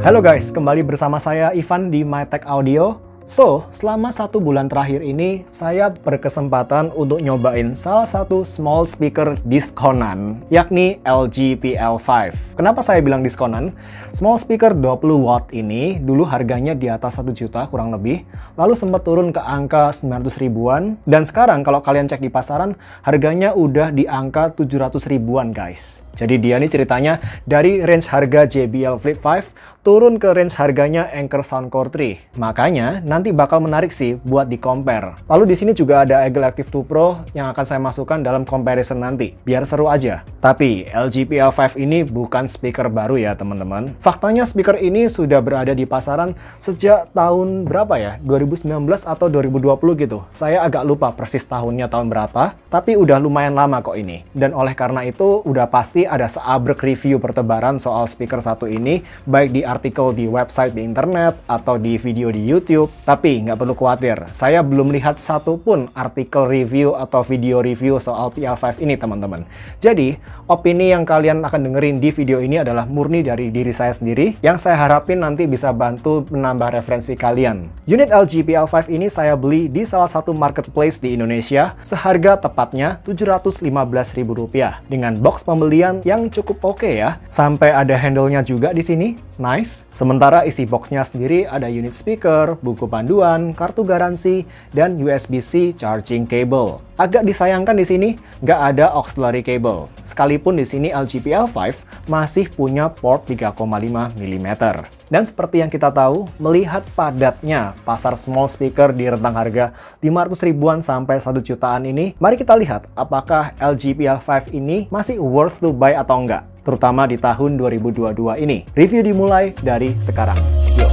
Halo guys, kembali bersama saya Ivan di MyTech Audio. So, selama 1 bulan terakhir ini, saya berkesempatan untuk nyobain salah satu small speaker diskonan, yakni LG PL5. Kenapa saya bilang diskonan? Small speaker 20 watt ini dulu harganya di atas 1 juta kurang lebih, lalu sempat turun ke angka 900 ribuan, dan sekarang kalau kalian cek di pasaran, harganya udah di angka 700 ribuan guys. Jadi dia nih ceritanya dari range harga JBL Flip 5 turun ke range harganya Anker Soundcore 3. Makanya nanti bakal menarik sih buat di compare. Lalu di sini juga ada Eagle Active 2 Pro yang akan saya masukkan dalam comparison nanti, biar seru aja. Tapi LG PL5 ini bukan speaker baru ya teman-teman. Faktanya speaker ini sudah berada di pasaran sejak tahun berapa ya? 2019 atau 2020 gitu. Saya agak lupa persis tahunnya tahun berapa, tapi udah lumayan lama kok ini. Dan oleh karena itu udah pasti ada seabrek review bertebaran soal speaker satu ini, baik di artikel di website di internet atau di video di YouTube. Tapi nggak perlu khawatir, saya belum lihat satupun artikel review atau video review soal PL5 ini teman-teman. Jadi, opini yang kalian akan dengerin di video ini adalah murni dari diri saya sendiri, yang saya harapin nanti bisa bantu menambah referensi kalian. Unit LG PL5 ini saya beli di salah satu marketplace di Indonesia, seharga tepatnya Rp715.000 dengan box pembelian yang cukup oke ya. Sampai ada handle-nya juga di sini. Nice. Sementara isi boxnya sendiri ada unit speaker, buku panduan, kartu garansi, dan USB-C charging cable. Agak disayangkan di sini nggak ada auxiliary cable. Sekalipun di sini LG PL5 masih punya port 3,5 mm. Dan seperti yang kita tahu, melihat padatnya pasar small speaker di rentang harga 500 ribuan sampai 1 jutaan ini, mari kita lihat apakah LG PL5 ini masih worth to buy atau enggak, terutama di tahun 2022 ini. Review dimulai dari sekarang. Yuk.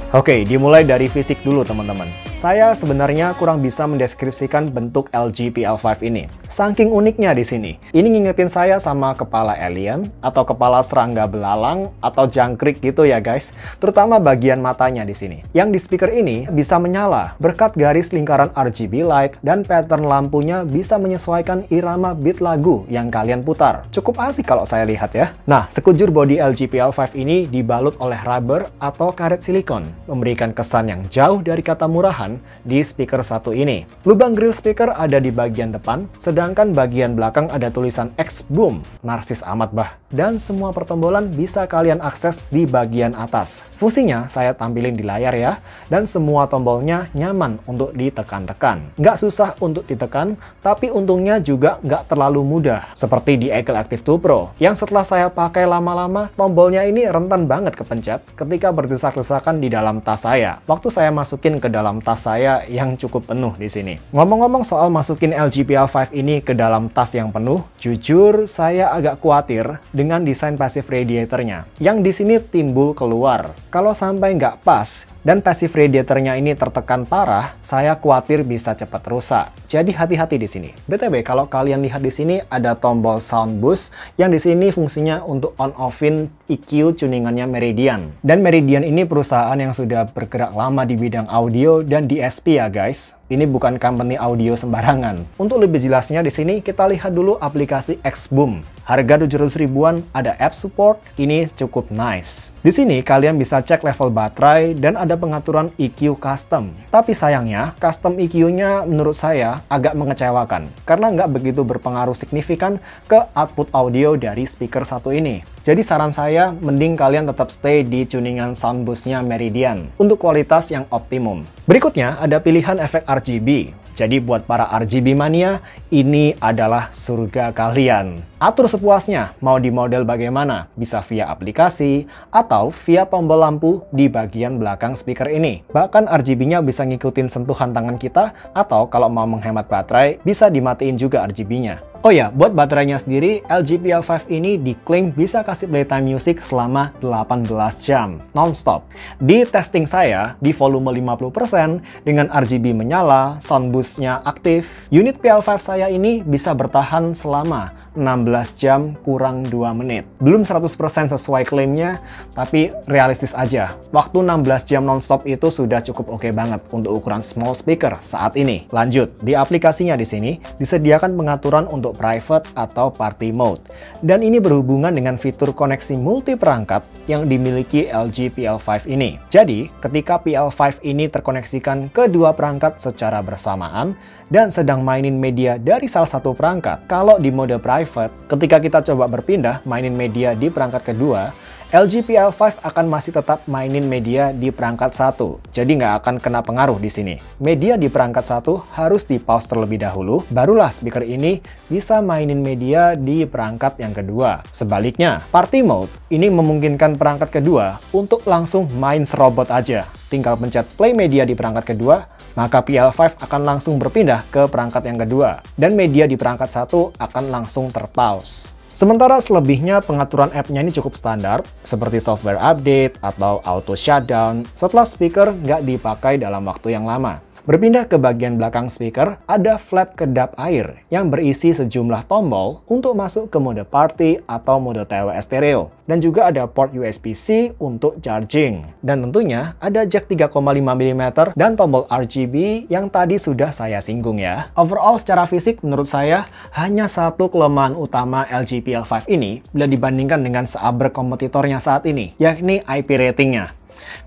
Oke, dimulai dari fisik dulu teman-teman. Saya sebenarnya kurang bisa mendeskripsikan bentuk LG PL5 ini. Saking uniknya di sini. Ini ngingetin saya sama kepala alien, atau kepala serangga belalang, atau jangkrik gitu ya guys. Terutama bagian matanya di sini. Yang di speaker ini bisa menyala berkat garis lingkaran RGB light, dan pattern lampunya bisa menyesuaikan irama beat lagu yang kalian putar. Cukup asik kalau saya lihat ya. Nah, sekujur bodi LG PL5 ini dibalut oleh rubber atau karet silikon, memberikan kesan yang jauh dari kata murahan di speaker satu ini. Lubang grill speaker ada di bagian depan, sedangkan bagian belakang ada tulisan X-Boom. Narsis amat bah. Dan semua pertombolan bisa kalian akses di bagian atas. Fungsinya saya tampilin di layar ya, dan semua tombolnya nyaman untuk ditekan-tekan. Nggak susah untuk ditekan, tapi untungnya juga nggak terlalu mudah. Seperti di Eagle Active 2 Pro, yang setelah saya pakai lama-lama, tombolnya ini rentan banget kepencet ketika berdesak-desakan di dalam tas saya. Waktu saya masukin ke dalam tas saya yang cukup penuh di sini. Ngomong-ngomong soal masukin LG PL5 ini ke dalam tas yang penuh, jujur saya agak khawatir dengan desain passive radiatornya, yang di sini timbul keluar. Kalau sampai nggak pas dan passive radiatornya ini tertekan parah, saya khawatir bisa cepat rusak. Jadi hati-hati di sini. BTW, kalau kalian lihat di sini ada tombol sound boost yang di sini fungsinya untuk on-offin EQ tuningannya Meridian. Dan Meridian ini perusahaan yang sudah bergerak lama di bidang audio dan DSP ya guys. Ini bukan company audio sembarangan. Untuk lebih jelasnya di sini kita lihat dulu aplikasi X-Boom. Harga 700 ribuan, ada app support, ini cukup nice. Di sini kalian bisa cek level baterai dan ada pengaturan EQ custom. Tapi sayangnya, custom EQ-nya menurut saya agak mengecewakan karena nggak begitu berpengaruh signifikan ke output audio dari speaker satu ini. Jadi saran saya, mending kalian tetap stay di tuningan sound boost-nya Meridian untuk kualitas yang optimum. Berikutnya ada pilihan efek RGB. Jadi buat para RGB mania, ini adalah surga kalian. Atur sepuasnya, mau di model bagaimana, bisa via aplikasi atau via tombol lampu di bagian belakang speaker ini. Bahkan RGB-nya bisa ngikutin sentuhan tangan kita, atau kalau mau menghemat baterai, bisa dimatiin juga RGB-nya. Oh ya, buat baterainya sendiri, LG PL5 ini diklaim bisa kasih playtime music selama 18 jam, non-stop. Di testing saya, di volume 50%, dengan RGB menyala, sound boost-nya aktif, unit PL5 saya ini bisa bertahan selama 16 jam kurang 2 menit. Belum 100% sesuai klaimnya, tapi realistis aja. Waktu 16 jam non-stop itu sudah cukup oke banget untuk ukuran small speaker saat ini. Lanjut, di aplikasinya di sini disediakan pengaturan untuk private atau party mode. Dan ini berhubungan dengan fitur koneksi multi perangkat yang dimiliki LG PL5 ini. Jadi, ketika PL5 ini terkoneksikan ke dua perangkat secara bersamaan dan sedang mainin media dari salah satu perangkat, kalau di mode private, ketika kita coba berpindah mainin media di perangkat kedua, LG PL5 akan masih tetap mainin media di perangkat satu, jadi nggak akan kena pengaruh di sini. Media di perangkat satu harus di pause terlebih dahulu, barulah speaker ini bisa mainin media di perangkat yang kedua. Sebaliknya, party mode ini memungkinkan perangkat kedua untuk langsung main serobot aja. Tinggal pencet play media di perangkat kedua, maka PL5 akan langsung berpindah ke perangkat yang kedua, dan media di perangkat satu akan langsung terpause. Sementara selebihnya pengaturan app-nya ini cukup standar, seperti software update atau auto shutdown setelah speaker nggak dipakai dalam waktu yang lama. Berpindah ke bagian belakang speaker, ada flap kedap air yang berisi sejumlah tombol untuk masuk ke mode party atau mode TWS stereo. Dan juga ada port USB-C untuk charging. Dan tentunya ada jack 3,5 mm dan tombol RGB yang tadi sudah saya singgung ya. Overall secara fisik menurut saya hanya satu kelemahan utama LG PL5 ini bila dibandingkan dengan seabrek kompetitornya saat ini, yakni IP ratingnya.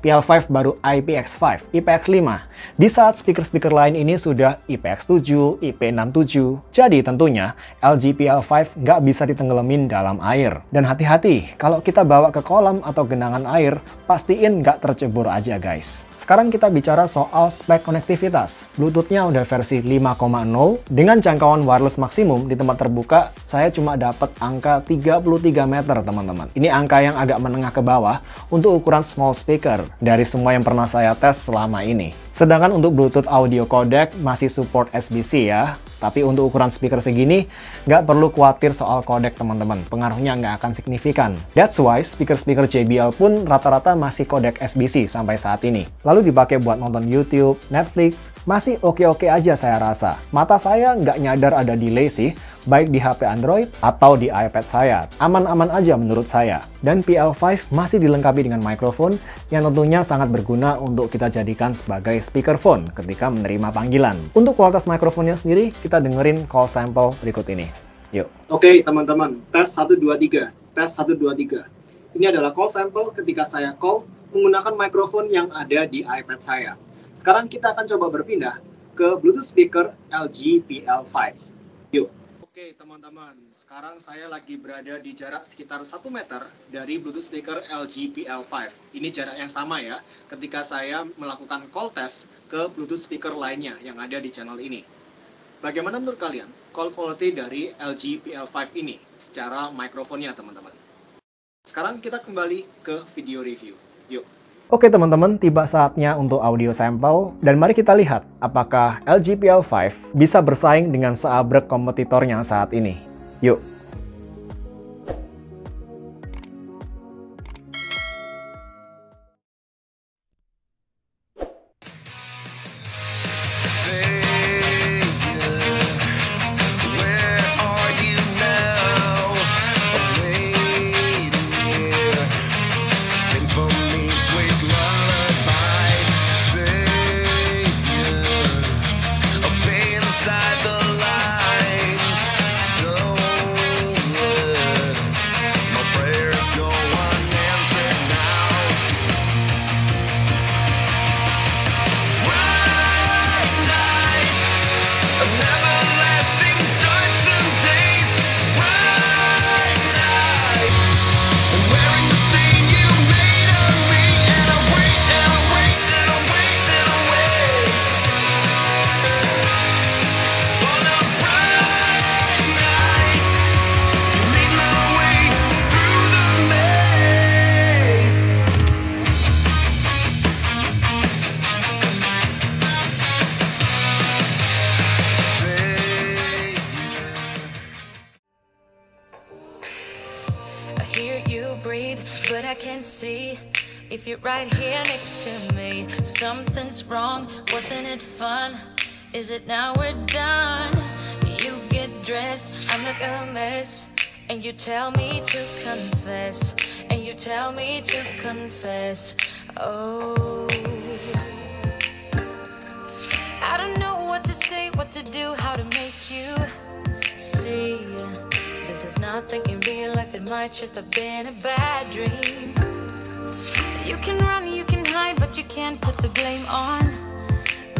PL5 baru IPX5, IPX5. Di saat speaker-speaker lain ini sudah IPX7, IP67. Jadi tentunya LG PL5 nggak bisa ditenggelamin dalam air. Dan hati-hati, kalau kita bawa ke kolam atau genangan air, pastiin nggak tercebur aja guys. Sekarang kita bicara soal spek konektivitas. Bluetooth-nya udah versi 5,0 dengan jangkauan wireless maksimum di tempat terbuka, saya cuma dapat angka 33 meter teman-teman. Ini angka yang agak menengah ke bawah untuk ukuran small speaker dari semua yang pernah saya tes selama ini. Sedangkan untuk Bluetooth audio codec masih support SBC ya. Tapi untuk ukuran speaker segini, nggak perlu khawatir soal codec teman-teman. Pengaruhnya nggak akan signifikan. That's why speaker-speaker JBL pun rata-rata masih codec SBC sampai saat ini. Lalu dipakai buat nonton YouTube, Netflix, masih oke-oke aja saya rasa. Mata saya nggak nyadar ada delay sih, baik di HP Android atau di iPad saya. Aman-aman aja menurut saya. Dan PL5 masih dilengkapi dengan mikrofon yang tentunya sangat berguna untuk kita jadikan sebagai speakerphone ketika menerima panggilan. Untuk kualitas mikrofonnya sendiri, kita dengerin call sample berikut ini. Yuk. Oke teman-teman, tes 1, 2, 3. Tes 1, 2, 3. Ini adalah call sample ketika saya call menggunakan mikrofon yang ada di iPad saya. Sekarang kita akan coba berpindah ke Bluetooth speaker LG PL5. Yuk. Oke teman-teman, sekarang saya lagi berada di jarak sekitar 1 meter dari Bluetooth speaker LG PL5. Ini jarak yang sama ya, ketika saya melakukan call test ke Bluetooth speaker lainnya yang ada di channel ini. Bagaimana menurut kalian call quality dari LG PL5 ini secara mikrofonnya teman-teman? Sekarang kita kembali ke video review. Yuk. Oke teman-teman, tiba saatnya untuk audio sampel dan mari kita lihat apakah LG PL5 bisa bersaing dengan seabrek kompetitornya saat ini. Yuk. Inside the lines, don't if you're right here next to me. Something's wrong, wasn't it fun? Is it now we're done? You get dressed, I'm like a mess, and you tell me to confess, and you tell me to confess. Oh, I don't know what to say, what to do, how to make you see. This is nothing in real life, it might just have been a bad dream. You can run, you can hide, but you can't put the blame on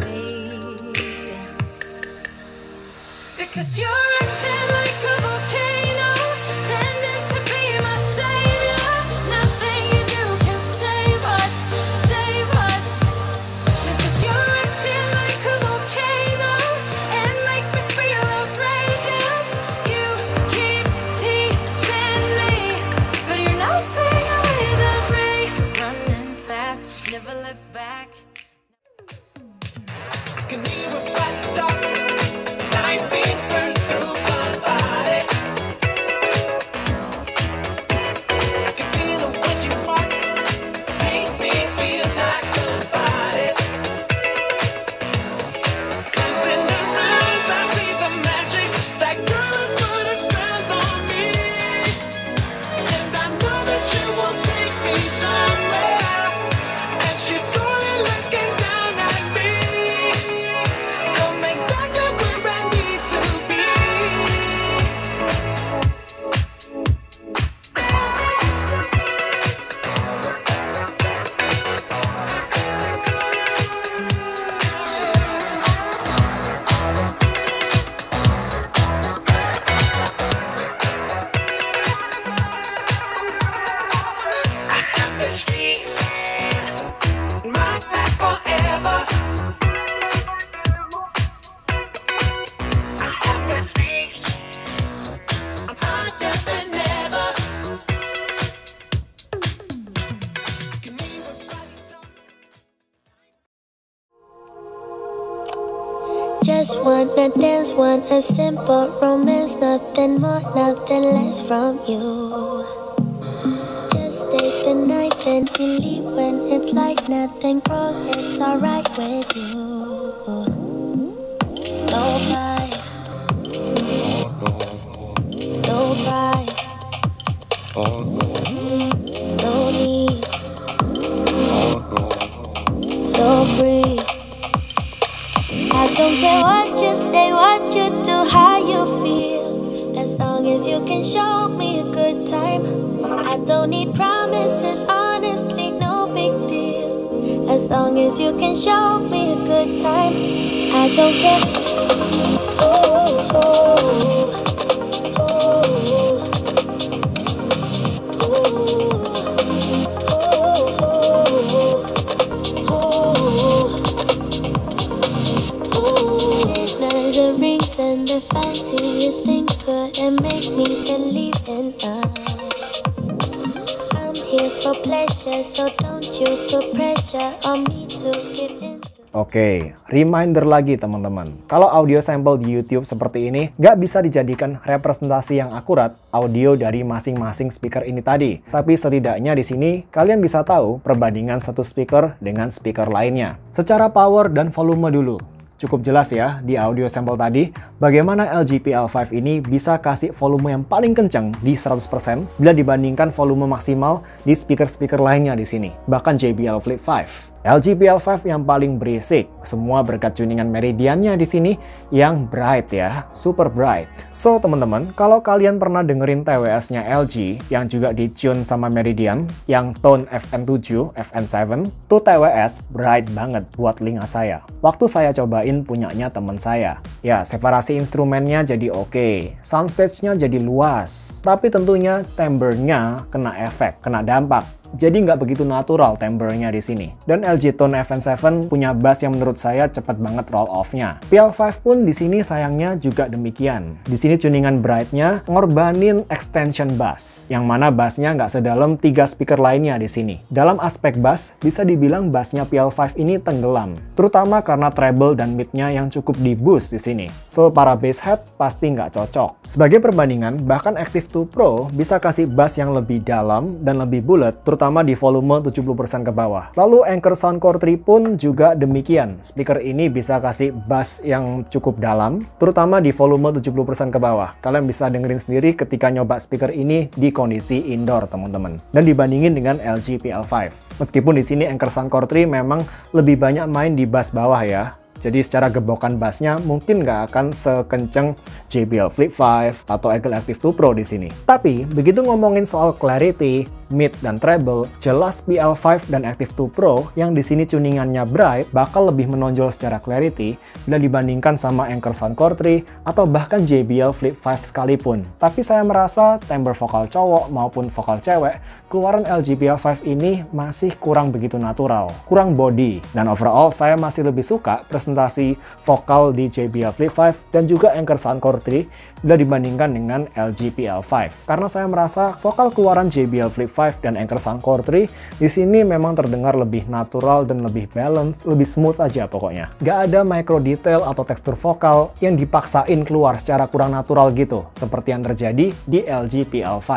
me. Because you're acting like a volcano, tending to be my savior. Nothing you do can save us, save us. Because you're acting like a volcano and make me feel outrageous. You keep teasing me, but you're nothing without me. Running fast, never look back. Can even fight the dark. Light beams burn through my body. I can feel the way she walks, makes me feel like somebody. Cause in the rooms I see the magic. That girl has put a spell on me, and I know that you will take me somewhere. And she's slowly looking down at me. I'm exactly where I need to be. Might last forever. I'm higher than ever. Can even fight the dark. Just wanna dance, want a simple romance, nothing more, nothing less from you. Just stay the night, then you leave when it's like nothing wrong, it's alright with you. No price, no price, no need, so free. I don't care what you say, what you do, how you feel. As long as you can show me a good time. I don't need promises, honestly, no big deal. As long as you can show me a good time. I don't care. Oh, oh, oh, Dinners and rings and the fanciest things couldn't make me believe in us. I'm here for pleasure, so don't you put pressure on me to give in. Oke, reminder lagi teman-teman. Kalau audio sampel di YouTube seperti ini, nggak bisa dijadikan representasi yang akurat audio dari masing-masing speaker ini tadi. Tapi setidaknya di sini, kalian bisa tahu perbandingan satu speaker dengan speaker lainnya. Secara power dan volume dulu. Cukup jelas ya di audio sampel tadi, bagaimana LG PL5 ini bisa kasih volume yang paling kencang di 100% bila dibandingkan volume maksimal di speaker-speaker lainnya di sini, bahkan JBL Flip 5. LG PL5 yang paling berisik, semua berkat tuningan Meridiannya di sini yang bright ya, super bright. So teman-teman, kalau kalian pernah dengerin TWS-nya LG yang juga di-tune sama Meridian, yang tone FN7, FN7, tuh TWS bright banget buat telinga saya. Waktu saya cobain punyanya teman saya. Ya, separasi instrumennya jadi oke, soundstage-nya jadi luas, tapi tentunya timbre-nya kena efek, kena dampak. Jadi nggak begitu natural timbre-nya di sini. Dan LG Tone FN7 punya bass yang menurut saya cepet banget roll off-nya. PL5 pun di sini sayangnya juga demikian. Di sini tuningan bright-nya ngorbanin extension bass, yang mana bassnya nggak sedalam 3 speaker lainnya di sini. Dalam aspek bass, bisa dibilang bassnya PL5 ini tenggelam, terutama karena treble dan mid-nya yang cukup di-boost di sini. So, para bass head pasti nggak cocok. Sebagai perbandingan, bahkan Active 2 Pro bisa kasih bass yang lebih dalam dan lebih bulat, terutama terutama di volume 70% ke bawah. Lalu Anker Soundcore 3 pun juga demikian. Speaker ini bisa kasih bass yang cukup dalam, terutama di volume 70% ke bawah. Kalian bisa dengerin sendiri ketika nyoba speaker ini di kondisi indoor, teman-teman. Dan dibandingin dengan LG PL5. Meskipun di sini Anker Soundcore 3 memang lebih banyak main di bass bawah ya. Jadi secara gebokan bassnya mungkin nggak akan sekenceng JBL Flip 5 atau Eagle Active 2 Pro di sini. Tapi begitu ngomongin soal clarity, mid dan treble, jelas PL5 dan Active 2 Pro yang di sini tuningannya bright bakal lebih menonjol secara clarity bila dibandingkan sama Anker Soundcore 3 atau bahkan JBL Flip 5 sekalipun. Tapi saya merasa timbre vokal cowok maupun vokal cewek keluaran LG PL5 ini masih kurang begitu natural, kurang body, dan overall saya masih lebih suka presentasi vokal di JBL Flip 5 dan juga Anker Soundcore 3 bila dibandingkan dengan LG PL5. Karena saya merasa vokal keluaran JBL Flip 5 dan Anker Soundcore 3 di sini memang terdengar lebih natural dan lebih balance, lebih smooth aja pokoknya. Gak ada micro detail atau tekstur vokal yang dipaksain keluar secara kurang natural gitu, seperti yang terjadi di LG PL5.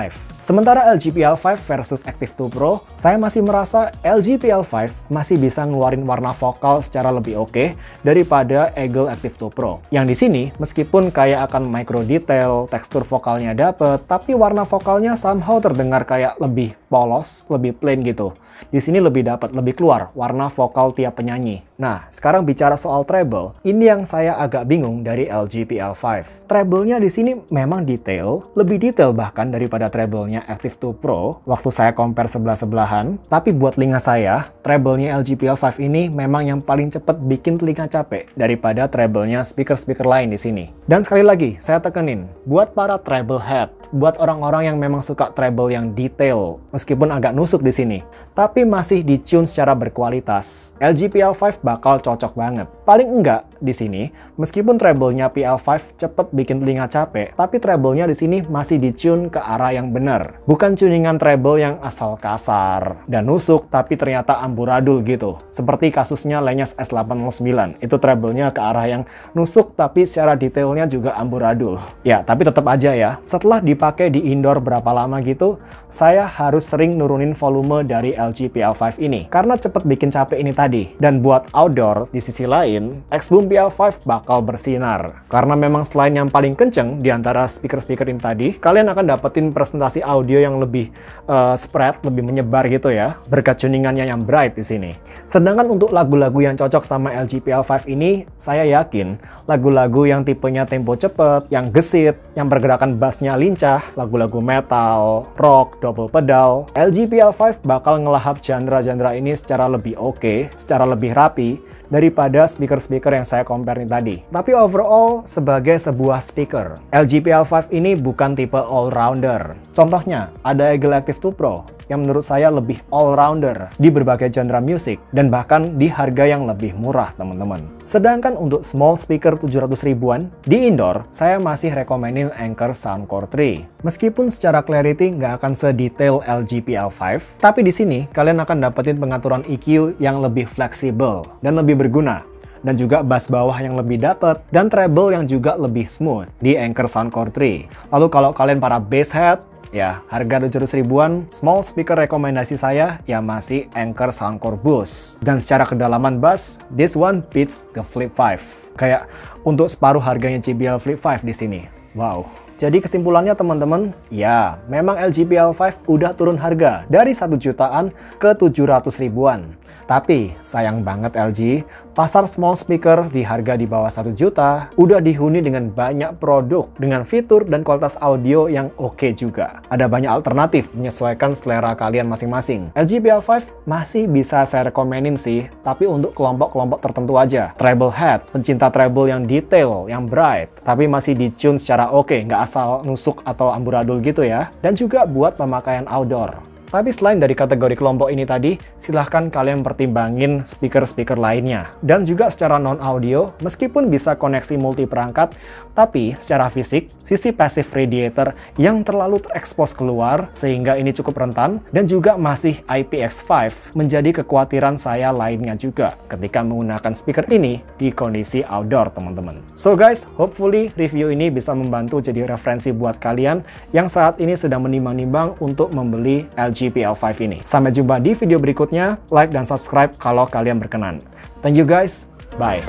Sementara LG PL5 versus Active 2 Pro, saya masih merasa LG PL5 masih bisa ngeluarin warna vokal secara lebih oke daripada Eagle Active 2 Pro. Yang di sini, meskipun kayak akan micro detail, tekstur vokalnya dapet, tapi warna vokalnya somehow terdengar kayak lebih polos, lebih plain gitu. Di sini lebih dapat, lebih keluar warna vokal tiap penyanyi. Nah, sekarang bicara soal treble, ini yang saya agak bingung dari LG PL5. Treble-nya di sini memang detail, lebih detail bahkan daripada treble-nya Active 2 Pro waktu saya compare sebelah-sebelahan. Tapi buat telinga saya, treble-nya LG PL5 ini memang yang paling cepat bikin telinga capek daripada treble-nya speaker-speaker lain di sini. Dan sekali lagi, saya tekenin, buat para treble head, buat orang-orang yang memang suka treble yang detail, meskipun agak nusuk di sini, tapi masih di-tune secara berkualitas, LG PL5 bakal cocok banget. Paling enggak di sini, meskipun treble-nya PL5 cepet bikin telinga capek, tapi treble-nya di sini masih di-tune ke arah yang benar. Bukan tuningan treble yang asal kasar dan nusuk tapi ternyata amburadul gitu. Seperti kasusnya Lenyes S809, itu treble-nya ke arah yang nusuk tapi secara detailnya juga amburadul. Ya, tapi tetap aja ya, setelah dipakai di indoor berapa lama gitu, saya harus sering nurunin volume dari LG PL5 ini. Karena cepet bikin capek ini tadi. Dan buat outdoor, di sisi lain, X-Boom PL5 bakal bersinar. Karena memang selain yang paling kenceng di antara speaker-speaker ini tadi, kalian akan dapetin presentasi audio yang lebih spread, lebih menyebar gitu ya, berkat tuningannya yang bright di sini. Sedangkan untuk lagu-lagu yang cocok sama LG PL5 ini, saya yakin lagu-lagu yang tipenya tempo cepet, yang gesit, yang pergerakan bassnya lincah, lagu-lagu metal, rock, double pedal, LG PL5 bakal ngelahap genre-genre ini secara lebih oke, secara lebih rapi daripada speaker-speaker yang saya compare nih tadi. Tapi overall, sebagai sebuah speaker, LG PL5 ini bukan tipe all-rounder. Contohnya, ada Eagle Active 2 Pro yang menurut saya lebih all-rounder di berbagai genre musik dan bahkan di harga yang lebih murah, teman-teman. Sedangkan untuk small speaker 700 ribuan di indoor, saya masih rekomenin Anker Soundcore 3. Meskipun secara clarity nggak akan sedetail LG PL5, tapi di sini kalian akan dapetin pengaturan EQ yang lebih fleksibel dan lebih berguna. Dan juga bass bawah yang lebih dapet, dan treble yang juga lebih smooth di Anker Soundcore 3. Lalu kalau kalian para bass head, ya harga 700 ribuan, small speaker rekomendasi saya ya masih Anker Soundcore Boost. Dan secara kedalaman bass, this one beats the Flip 5. Kayak untuk separuh harganya JBL Flip 5 di sini. Wow. Jadi kesimpulannya teman-teman, ya memang LG PL5 udah turun harga dari 1 jutaan ke 700 ribuan. Tapi sayang banget LG, pasar small speaker di harga di bawah 1 juta udah dihuni dengan banyak produk dengan fitur dan kualitas audio yang oke juga. Ada banyak alternatif menyesuaikan selera kalian masing-masing. LG PL5 masih bisa saya rekomenin sih, tapi untuk kelompok-kelompok tertentu aja. Treble head, pencinta treble yang detail, yang bright, tapi masih di-tune secara oke, nggak asal nusuk atau amburadul gitu ya. Dan juga buat pemakaian outdoor. Tapi selain dari kategori kelompok ini tadi, silahkan kalian pertimbangin speaker-speaker lainnya. Dan juga secara non-audio, meskipun bisa koneksi multi perangkat, tapi secara fisik, sisi passive radiator yang terlalu terekspos keluar, sehingga ini cukup rentan, dan juga masih IPX5, menjadi kekhawatiran saya lainnya juga ketika menggunakan speaker ini di kondisi outdoor, teman-teman. So guys, hopefully review ini bisa membantu jadi referensi buat kalian yang saat ini sedang menimbang-nimbang untuk membeli LG GPL5 ini. Sampai jumpa di video berikutnya, like dan subscribe kalau kalian berkenan. Thank you guys, bye.